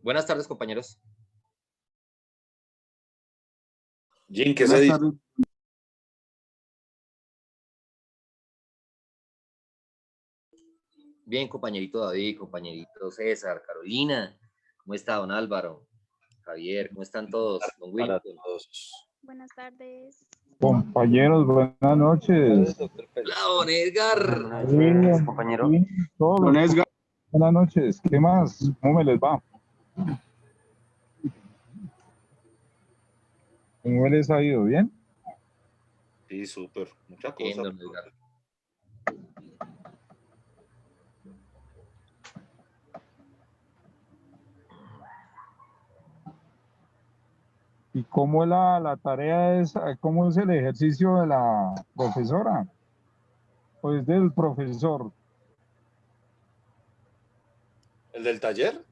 Buenas tardes, compañeros. Jim, ¿qué se dice? Bien, compañerito David, compañerito César, Carolina. ¿Cómo está, don Álvaro? Javier, ¿cómo están todos? Don Para Wilton. todos. Buenas tardes. Compañeros, buenas noches. Hola, don Edgar. Buenas noches, compañero. Sí, todos. Buenas noches. ¿Qué más? ¿Cómo me les va? ¿Cómo les ha ido? ¿Bien? Sí, súper. Mucha Bien, cosa. don Edgar. ¿Y cómo la tarea es, cómo es el ejercicio de la profesora? Pues del profesor. ¿El del taller?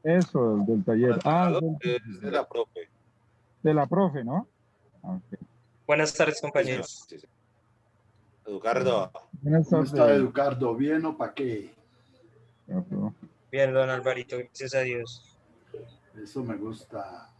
Eso, del taller. Claro, Es es de la profe. de la profe, ¿no? Okay. Buenas tardes, compañeros. Sí, sí. Eduardo. Buenas ¿Cómo tardes. está, Eduardo? ¿Bien o para qué? Bien, don Alvarito, gracias a Dios. Eso me gusta.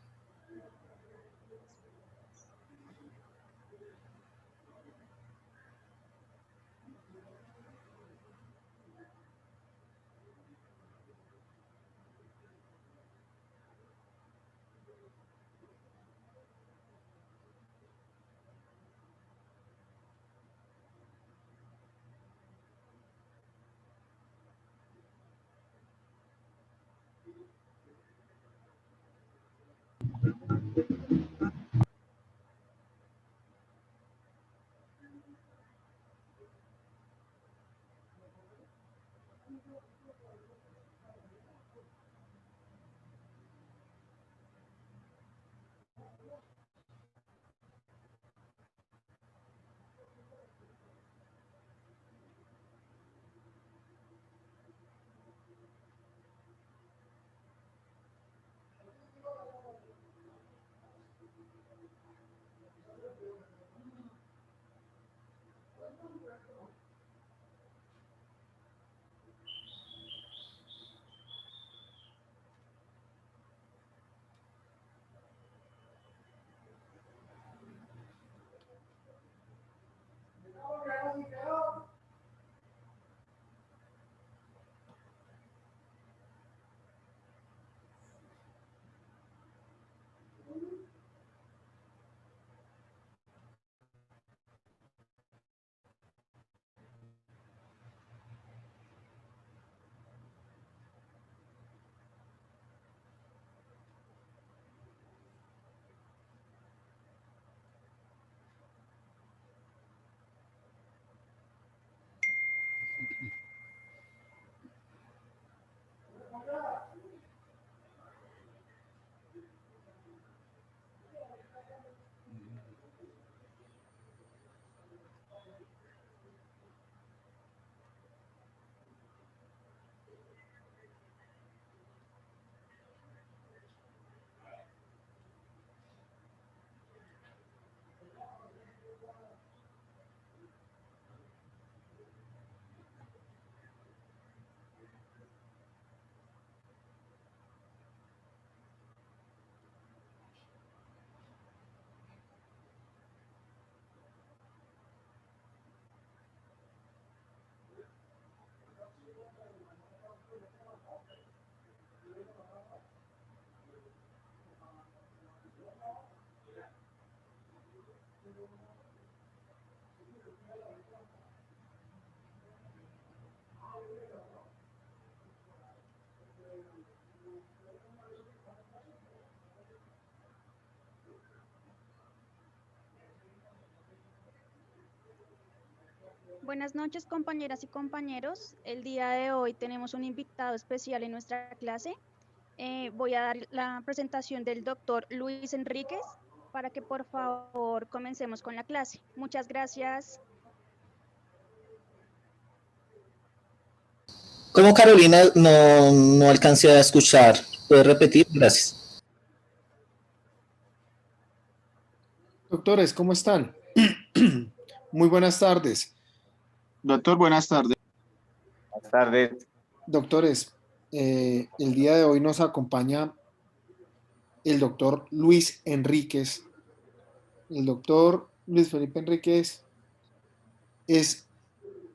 Buenas noches, compañeras y compañeros. El día de hoy tenemos un invitado especial en nuestra clase. Voy a dar la presentación del doctor Luis Enríquez para que por favor comencemos con la clase. Muchas gracias. Como Carolina no alcancé a escuchar, ¿puede repetir? Gracias. Doctores, ¿cómo están? Muy buenas tardes. Doctor, buenas tardes. Buenas tardes. Doctores, el día de hoy nos acompaña el doctor Luis Enríquez. El doctor Luis Felipe Enríquez es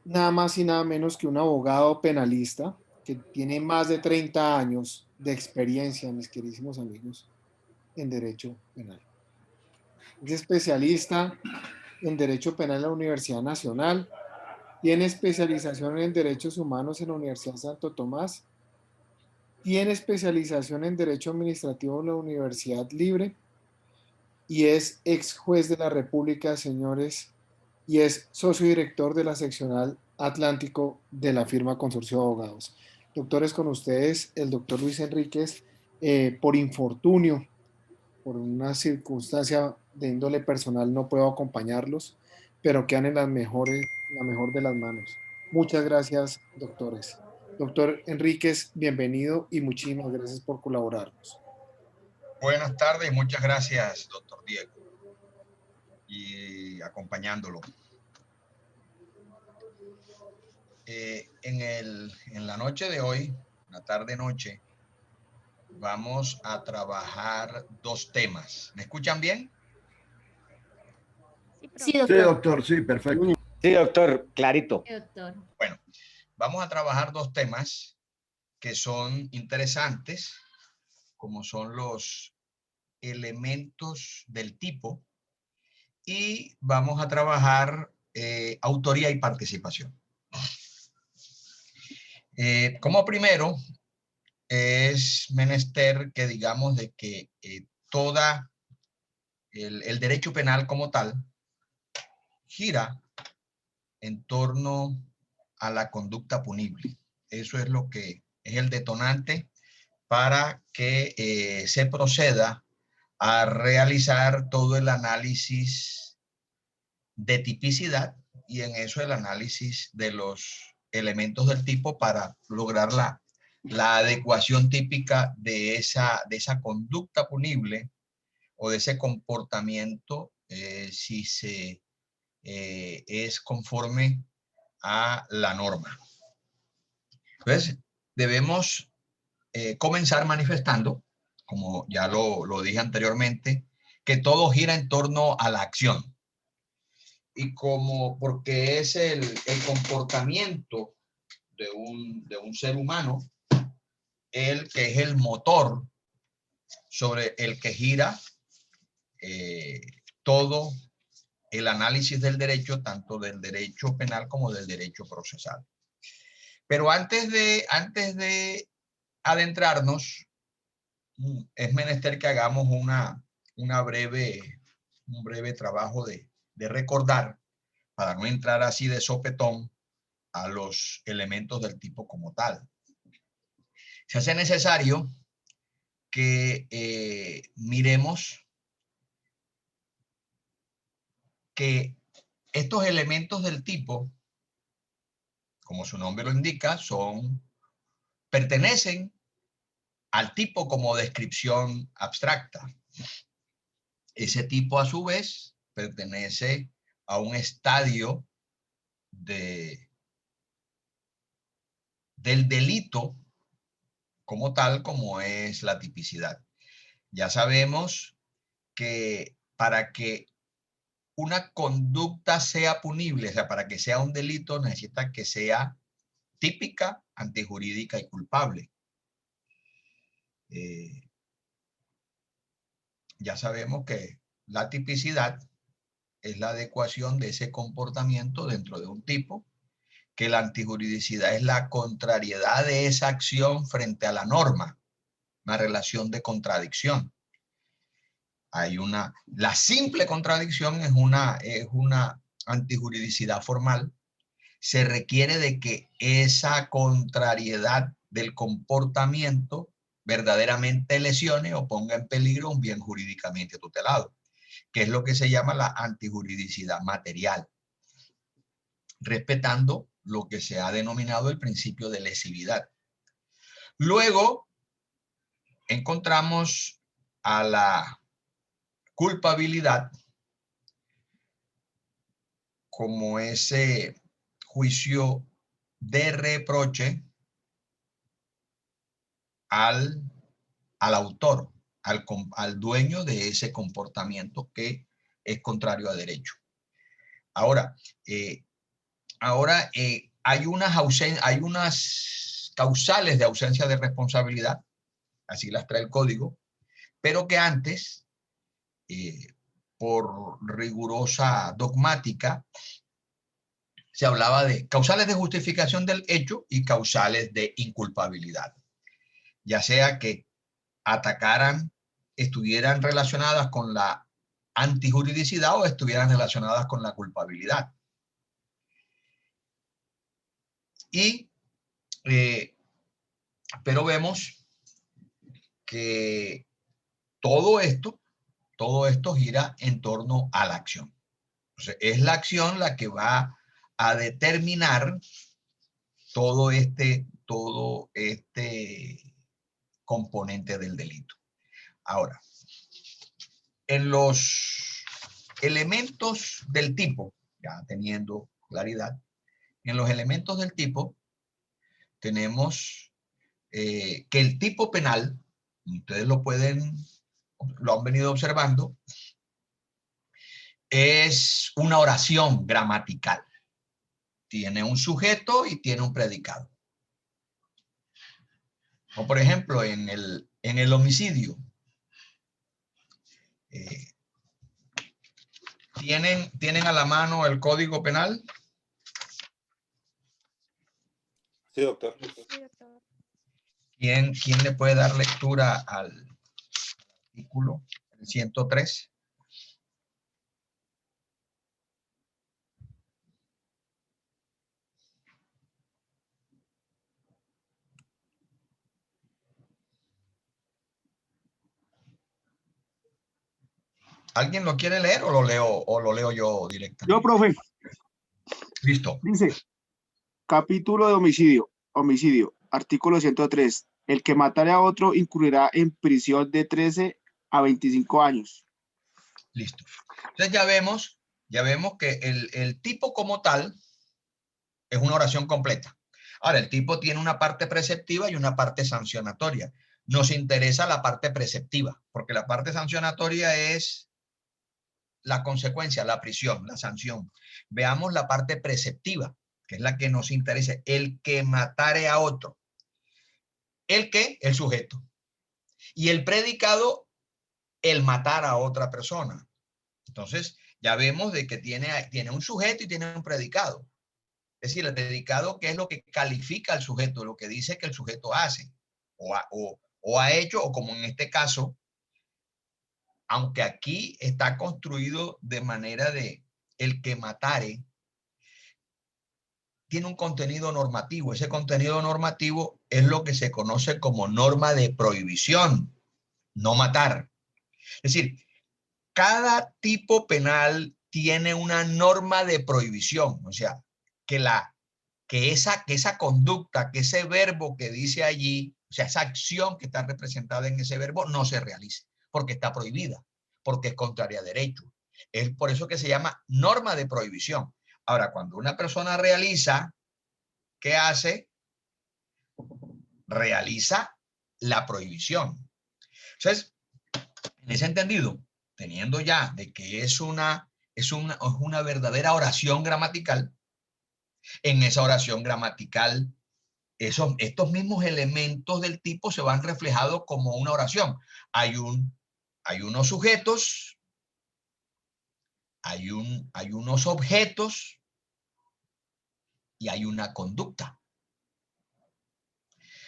nada más y nada menos que un abogado penalista que tiene más de 30 años de experiencia, mis queridísimos amigos, en derecho penal. Es especialista en derecho penal en la Universidad Nacional, tiene especialización en derechos humanos en la Universidad Santo Tomás, tiene especialización en derecho administrativo en la Universidad Libre y es ex juez de la República, señores, y es socio director de la seccional Atlántico de la firma Consorcio de Abogados. Doctores, con ustedes, el doctor Luis Enríquez, por infortunio, por una circunstancia de índole personal, no puedo acompañarlos, pero quedan en la mejor de las manos. Muchas gracias, doctores. Doctor Enríquez, bienvenido y muchísimas gracias por colaborarnos. Buenas tardes y muchas gracias, doctor Diego, y acompañándolo. En la noche de hoy, la tarde-noche, vamos a trabajar dos temas. ¿Me escuchan bien? Sí, Sí, doctor, sí, perfecto. Sí, doctor, clarito. Sí, doctor. Bueno, vamos a trabajar dos temas que son interesantes, como son los elementos del tipo, y vamos a trabajar autoría y participación. Como primero, es menester que digamos de que toda el derecho penal como tal gira en torno a la conducta punible. Eso es lo que es el detonante para que se proceda a realizar todo el análisis de tipicidad y en eso el análisis de los elementos del tipo para lograr la adecuación típica de esa conducta punible o de ese comportamiento si se es conforme a la norma. Entonces, debemos comenzar manifestando, como ya lo dije anteriormente, que todo gira en torno a la acción. Y como porque es el comportamiento de un ser humano, el que es el motor sobre el que gira todo el análisis del derecho, tanto del derecho penal como del derecho procesal. Pero antes de adentrarnos, es menester que hagamos un breve trabajo de recordar, para no entrar así de sopetón a los elementos del tipo como tal. Se hace necesario que miremos que estos elementos del tipo, como su nombre lo indica, pertenecen al tipo como descripción abstracta. Ese tipo, a su vez, pertenece a un estadio del delito como tal, como es la tipicidad. Ya sabemos que para que una conducta sea punible, o sea, para que sea un delito, necesita que sea típica, antijurídica y culpable. Ya sabemos que la tipicidad es la adecuación de ese comportamiento dentro de un tipo, que la antijuridicidad es la contrariedad de esa acción frente a la norma, una relación de contradicción. La simple contradicción es una antijuridicidad formal. Se requiere de que esa contrariedad del comportamiento verdaderamente lesione o ponga en peligro un bien jurídicamente tutelado, que es lo que se llama la antijuridicidad material, respetando lo que se ha denominado el principio de lesividad. Luego encontramos a la culpabilidad como ese juicio de reproche al autor, al dueño de ese comportamiento que es contrario a derecho. Ahora, hay unas causales de ausencia de responsabilidad, así las trae el código, pero que antes, por rigurosa dogmática, se hablaba de causales de justificación del hecho y causales de inculpabilidad. Ya sea que atacaran, estuvieran relacionadas con la antijuridicidad o estuvieran relacionadas con la culpabilidad. Pero vemos que todo esto gira en torno a la acción. Entonces, es la acción la que va a determinar todo este componente del delito. Ahora, en los elementos del tipo, ya teniendo claridad, en los elementos del tipo tenemos que el tipo penal, ustedes lo han venido observando, es una oración gramatical. Tiene un sujeto y tiene un predicado. O por ejemplo, en el homicidio, ¿tienen a la mano el Código Penal? Sí, doctor. ¿Quién le puede dar lectura al artículo 103? ¿Alguien lo quiere leer o lo leo yo directamente? Yo, profe. Listo. Dice, capítulo de homicidio, artículo 103. El que matare a otro incurrirá en prisión de 13 a 25 años. Listo. Entonces ya vemos que el tipo como tal es una oración completa. Ahora, el tipo tiene una parte preceptiva y una parte sancionatoria. Nos interesa la parte preceptiva, porque la parte sancionatoria es la consecuencia, la prisión, la sanción. Veamos la parte preceptiva, que es la que nos interesa. El que matare a otro. ¿El qué? El sujeto. Y el predicado, el matar a otra persona. Entonces, ya vemos de que tiene un sujeto y tiene un predicado. Es decir, el predicado, ¿qué es lo que califica al sujeto? Lo que dice que el sujeto hace o ha hecho, o como en este caso, aunque aquí está construido de manera de el que matare, tiene un contenido normativo. Ese contenido normativo es lo que se conoce como norma de prohibición, no matar. Es decir, cada tipo penal tiene una norma de prohibición, o sea, que esa conducta, que ese verbo que dice allí, o sea, esa acción que está representada en ese verbo no se realice, porque está prohibida, porque es contraria a derecho. Es por eso que se llama norma de prohibición. Ahora, cuando una persona realiza, ¿qué hace? Realiza la prohibición. Entonces, en ese entendido, teniendo ya de que es una verdadera oración gramatical, en esa oración gramatical, estos mismos elementos del tipo se van reflejados como una oración. Hay unos sujetos, hay unos objetos y hay una conducta.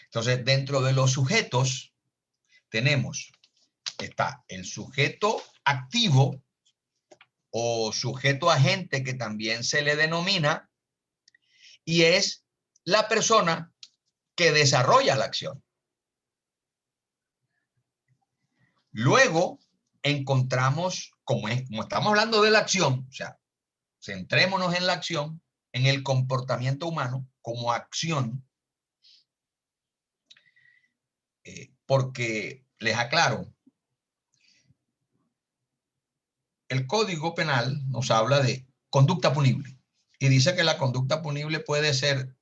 Entonces, dentro de los sujetos está el sujeto activo o sujeto agente, que también se le denomina, y es la persona que desarrolla la acción. Luego encontramos, como estamos hablando de la acción, o sea, centrémonos en la acción, en el comportamiento humano como acción, porque les aclaro, el Código Penal nos habla de conducta punible y dice que la conducta punible puede ser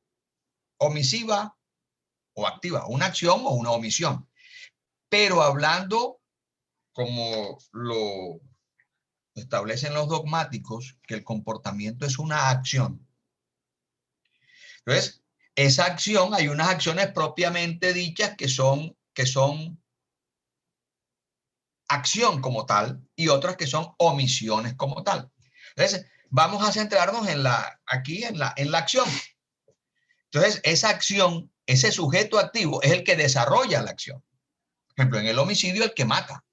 omisiva o activa, una acción o una omisión. Pero hablando como lo establecen los dogmáticos, que el comportamiento es una acción. Entonces, esa acción, hay unas acciones propiamente dichas que son acción como tal y otras que son omisiones como tal. Entonces, vamos a centrarnos aquí en la acción. Entonces, esa acción, ese sujeto activo es el que desarrolla la acción. Por ejemplo, en el homicidio, el que mata.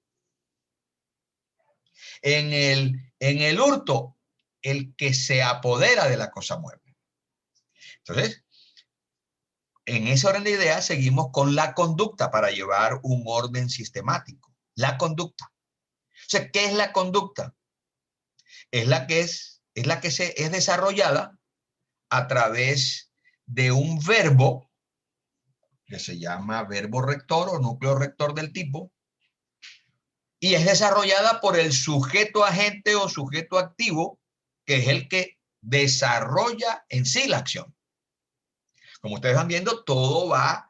En el hurto, el que se apodera de la cosa mueble. Entonces, en ese orden de ideas, seguimos con la conducta para llevar un orden sistemático. La conducta. O sea, ¿qué es la conducta? Es la que es desarrollada a través de un verbo que se llama verbo rector o núcleo rector del tipo, y es desarrollada por el sujeto agente o sujeto activo, que es el que desarrolla en sí la acción. Como ustedes van viendo, todo va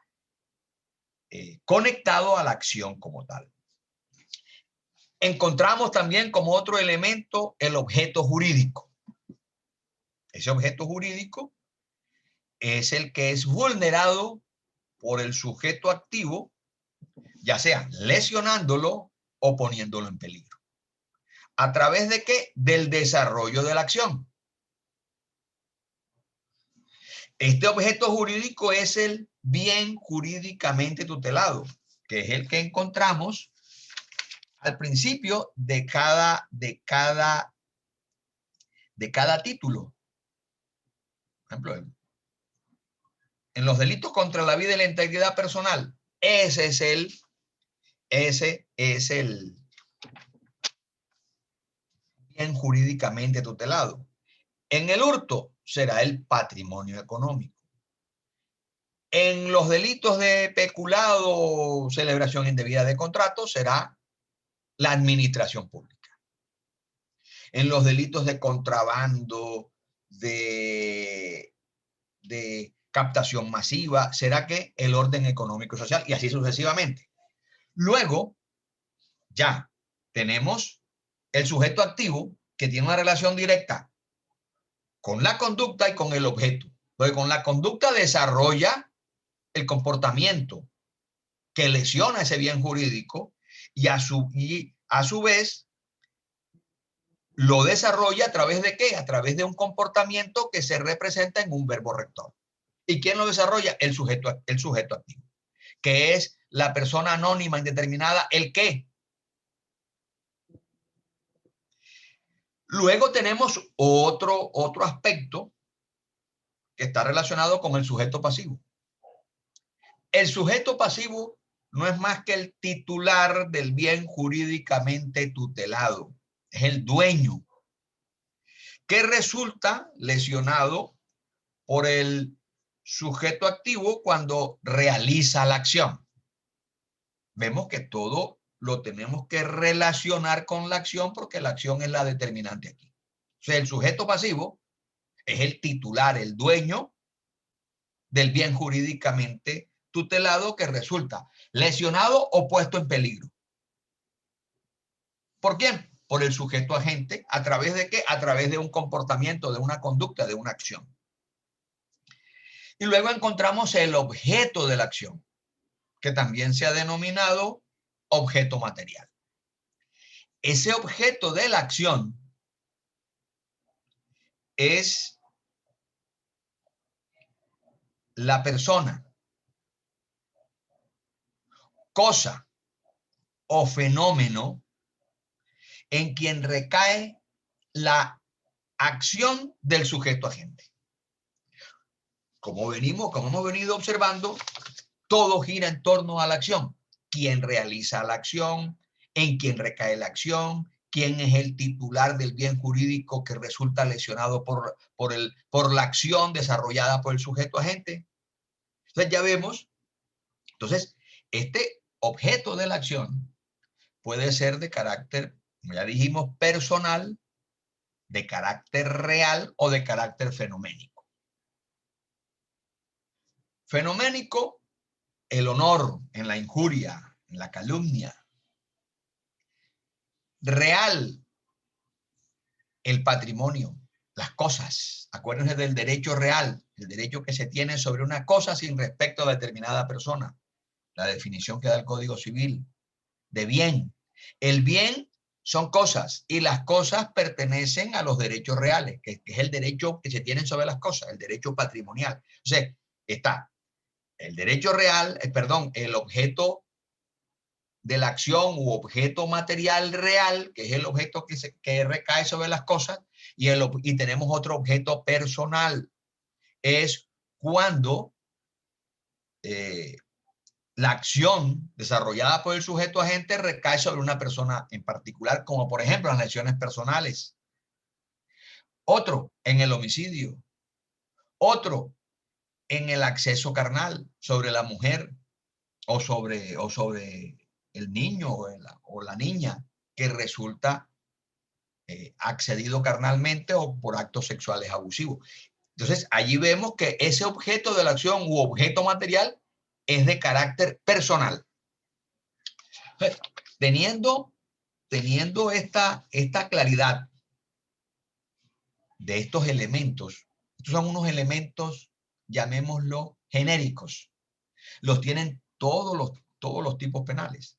conectado a la acción como tal. Encontramos también como otro elemento el objeto jurídico. Ese objeto jurídico es el que es vulnerado por el sujeto activo, ya sea lesionándolo o poniéndolo en peligro. ¿A través de qué? Del desarrollo de la acción. Este objeto jurídico es el bien jurídicamente tutelado, que es el que encontramos al principio de cada título. Por ejemplo, en los delitos contra la vida y la integridad personal, ese es el bien jurídicamente tutelado. En el hurto será el patrimonio económico. En los delitos de peculado, celebración indebida de contrato, será la administración pública. En los delitos de contrabando, de captación masiva, será que el orden económico y social, y así sucesivamente. Luego, ya tenemos el sujeto activo que tiene una relación directa con la conducta y con el objeto. Porque con la conducta desarrolla el comportamiento que lesiona ese bien jurídico y a su vez lo desarrolla a través de ¿qué? A través de un comportamiento que se representa en un verbo rector. ¿Y quién lo desarrolla? El sujeto activo, que es la persona anónima indeterminada, el qué. Luego tenemos otro aspecto que está relacionado con el sujeto pasivo. El sujeto pasivo no es más que el titular del bien jurídicamente tutelado. Es el dueño, que resulta lesionado por el sujeto activo cuando realiza la acción. Vemos que todo lo tenemos que relacionar con la acción porque la acción es la determinante aquí. O sea, el sujeto pasivo es el titular, el dueño del bien jurídicamente tutelado que resulta lesionado o puesto en peligro. ¿Por quién? Por el sujeto agente. ¿A través de qué? A través de un comportamiento, de una conducta, de una acción. Y luego encontramos el objeto de la acción, que también se ha denominado objeto material. Ese objeto de la acción es la persona, cosa o fenómeno en quien recae la acción del sujeto agente. Como hemos venido observando, todo gira en torno a la acción. ¿Quién realiza la acción? ¿En quién recae la acción? ¿Quién es el titular del bien jurídico que resulta lesionado por la acción desarrollada por el sujeto agente? Entonces ya vemos, este objeto de la acción puede ser de carácter, como ya dijimos, personal, de carácter real o de carácter fenoménico. Fenoménico el honor, en la injuria, en la calumnia. Real, el patrimonio, las cosas. Acuérdense del derecho real, el derecho que se tiene sobre una cosa sin respecto a determinada persona. La definición que da el Código Civil de bien. El bien son cosas y las cosas pertenecen a los derechos reales, que es el derecho que se tienen sobre las cosas, el derecho patrimonial. O sea, está el derecho real, perdón, el objeto de la acción u objeto material real, que es el objeto que recae sobre las cosas, y tenemos otro objeto personal. Es cuando la acción desarrollada por el sujeto agente recae sobre una persona en particular, como por ejemplo las lesiones personales. Otro, en el homicidio. Otro, en el acceso carnal sobre la mujer o sobre el niño o la niña que resulta accedido carnalmente o por actos sexuales abusivos. Entonces, allí vemos que ese objeto de la acción u objeto material es de carácter personal. Teniendo esta claridad de estos elementos, estos son unos elementos, llamémoslo, genéricos. Los tienen todos los tipos penales.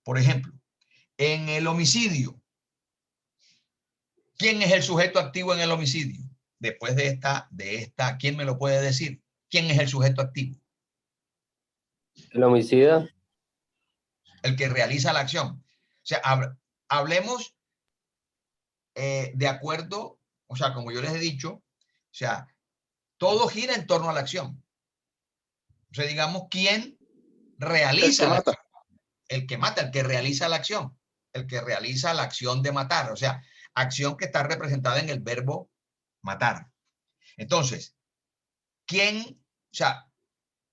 Por ejemplo, en el homicidio, ¿quién es el sujeto activo en el homicidio? Después de esta, ¿quién me lo puede decir? ¿Quién es el sujeto activo? El homicida. El que realiza la acción. O sea, hablemos de acuerdo, o sea, como yo les he dicho, o sea, todo gira en torno a la acción. O sea, digamos, ¿quién realiza la acción? El que mata, el que realiza la acción, el que realiza la acción de matar, o sea, acción que está representada en el verbo matar. Entonces, ¿quién? O sea,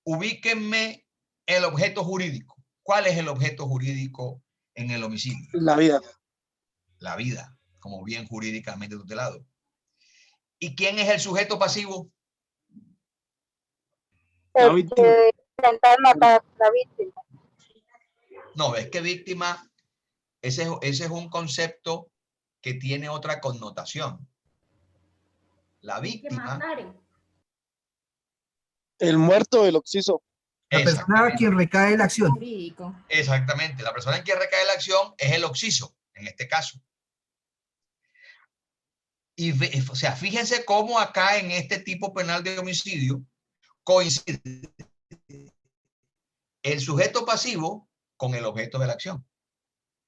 ubíquenme el objeto jurídico. ¿Cuál es el objeto jurídico en el homicidio? La vida. La vida, como bien jurídicamente tutelado. ¿Y quién es el sujeto pasivo? La víctima. Matar la víctima. No, es que víctima, ese es un concepto que tiene otra connotación. La víctima. El muerto, el occiso. La persona a quien recae la acción. Exactamente, la persona en quien recae la acción es el occiso, en este caso. Y, o sea, fíjense cómo acá en este tipo penal de homicidio coincide el sujeto pasivo con el objeto de la acción,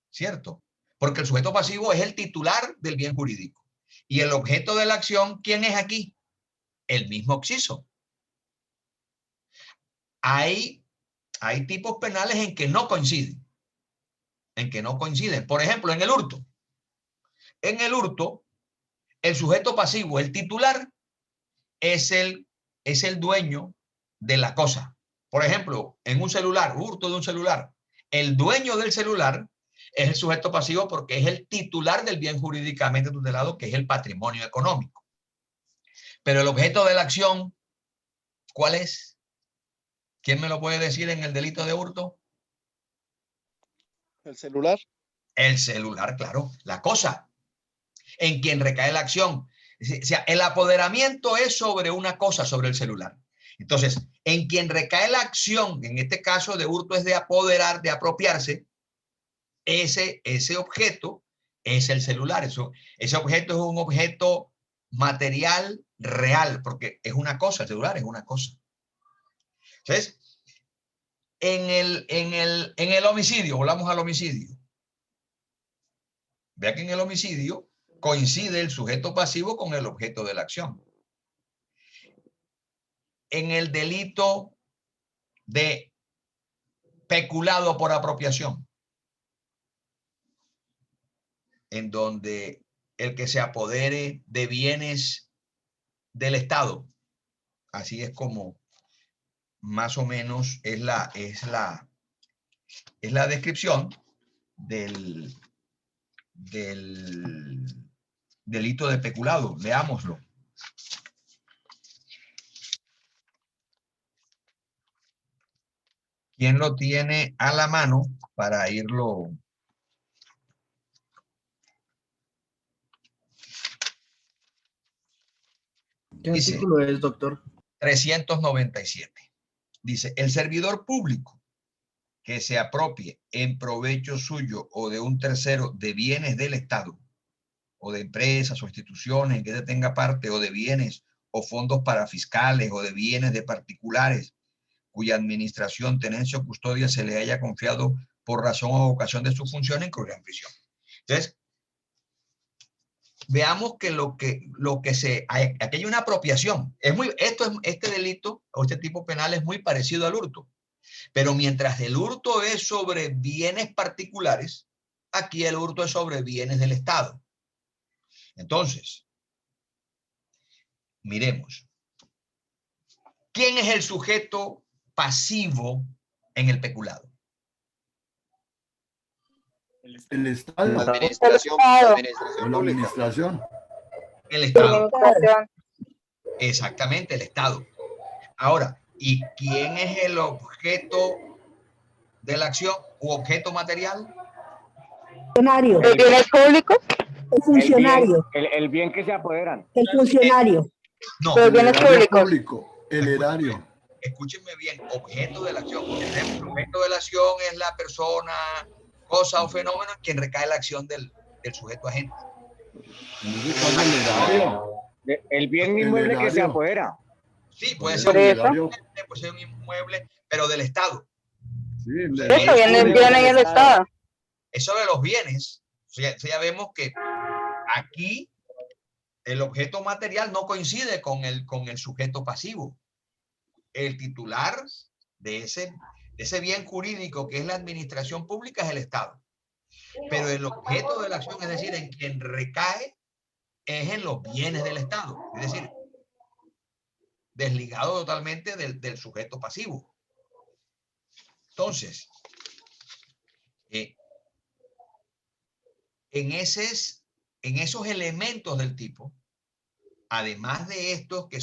¿cierto? Porque el sujeto pasivo es el titular del bien jurídico. Y el objeto de la acción, ¿quién es aquí? El mismo occiso. Hay tipos penales en que no coinciden. Por ejemplo, en el hurto. En el hurto, el sujeto pasivo, el titular, es el dueño de la cosa. Por ejemplo, en un celular, hurto de un celular, el dueño del celular es el sujeto pasivo porque es el titular del bien jurídicamente tutelado, que es el patrimonio económico. Pero el objeto de la acción, ¿cuál es? ¿Quién me lo puede decir en el delito de hurto? El celular. El celular, claro, la cosa en quien recae la acción. O sea, el apoderamiento es sobre una cosa, sobre el celular. Entonces, en quien recae la acción, en este caso de hurto es de apoderar, de apropiarse, ese objeto es el celular. Ese objeto es un objeto material real, porque es una cosa, el celular es una cosa. Entonces, en el homicidio, volvamos al homicidio. Vea que en el homicidio coincide el sujeto pasivo con el objeto de la acción. En el delito de peculado por apropiación, en donde el que se apodere de bienes del Estado, así es como más o menos es la descripción del delito de peculado. Leámoslo. ¿Quién lo tiene a la mano para irlo? ¿Qué Dice, artículo es, doctor? 397. Dice, el servidor público que se apropie en provecho suyo o de un tercero de bienes del Estado, o de empresas o instituciones en que se tenga parte, o de bienes o fondos parafiscales, o de bienes de particulares, cuya administración, tenencia o custodia se le haya confiado por razón o ocasión de su función, incurrirá en prisión. Entonces, veamos que aquí hay una apropiación. Este delito o este tipo penal es muy parecido al hurto. Pero mientras el hurto es sobre bienes particulares, aquí el hurto es sobre bienes del Estado. Entonces, miremos. ¿Quién es el sujeto pasivo en el peculado? El Estado. El Administración, Estado. administración La pública. administración. El Estado. Administración. Exactamente, el Estado. Ahora, ¿y quién es el objeto de la acción u objeto material? Funcionario, ¿Los bienes públicos? el funcionario, El bien que se apoderan. el funcionario. No, Los El bienes erario públicos. público. El erario. escúchenme bien, objeto de la acción. Por ejemplo, objeto de la acción es la persona, cosa o fenómeno en quien recae la acción del sujeto agente. En ese caso, el erario. El bien El inmueble que se erario. apodera. Sí, puede Por ser Por un eso. inmueble, puede ser un inmueble, pero del Estado. Sí, el Eso viene en el Estado. Eso de los bienes, ya vemos que aquí el objeto material no coincide con el sujeto pasivo. El titular de ese bien jurídico que es la administración pública es el Estado. Pero el objeto de la acción, es decir, en quien recae, es en los bienes del Estado. Es decir, desligado totalmente del sujeto pasivo. Entonces, en esos elementos del tipo, además de estos que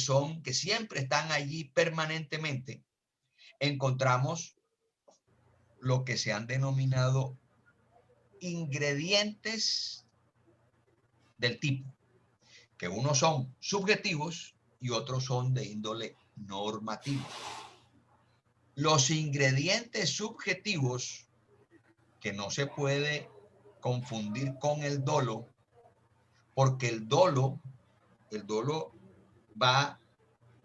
siempre están allí permanentemente, encontramos lo que se han denominado ingredientes del tipo, que unos son subjetivos y otros son de índole normativo. Los ingredientes subjetivos, que no se puede confundir con el dolo, porque el dolo va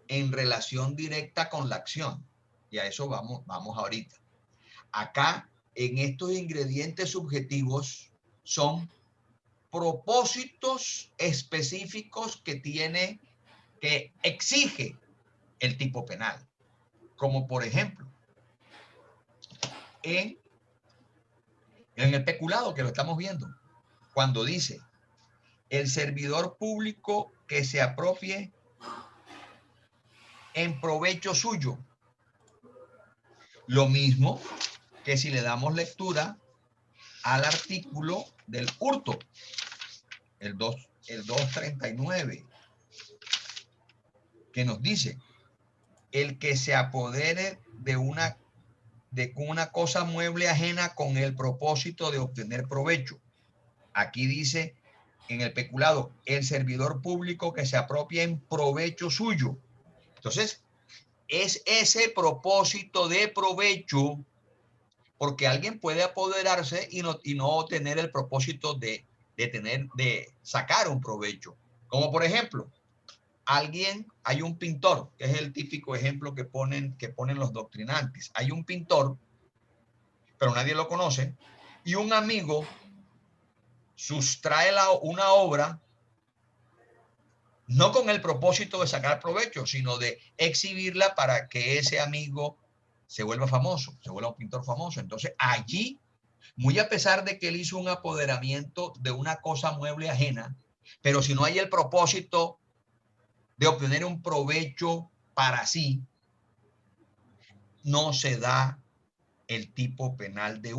en relación directa con la acción, y a eso vamos ahorita. Acá, en estos ingredientes subjetivos, son propósitos específicos que exige el tipo penal. Como por ejemplo, en el peculado, que lo estamos viendo, cuando dice el servidor público que se apropie en provecho suyo. Lo mismo que si le damos lectura al artículo del hurto, el 239, que nos dice el que se apodere de una cosa mueble ajena con el propósito de obtener provecho. Aquí dice en el peculado, el servidor público que se apropia en provecho suyo. Entonces, es ese propósito de provecho, porque alguien puede apoderarse y no tener el propósito de sacar un provecho. Como por ejemplo, hay un pintor, que es el típico ejemplo que ponen los doctrinantes. Hay un pintor, pero nadie lo conoce, y un amigo sustrae una obra no con el propósito de sacar provecho, sino de exhibirla para que ese amigo se vuelva famoso, se vuelva un pintor famoso. Entonces allí, muy a pesar de que él hizo un apoderamiento de una cosa mueble ajena, pero si no hay el propósito de obtener un provecho para sí, no se da el tipo penal de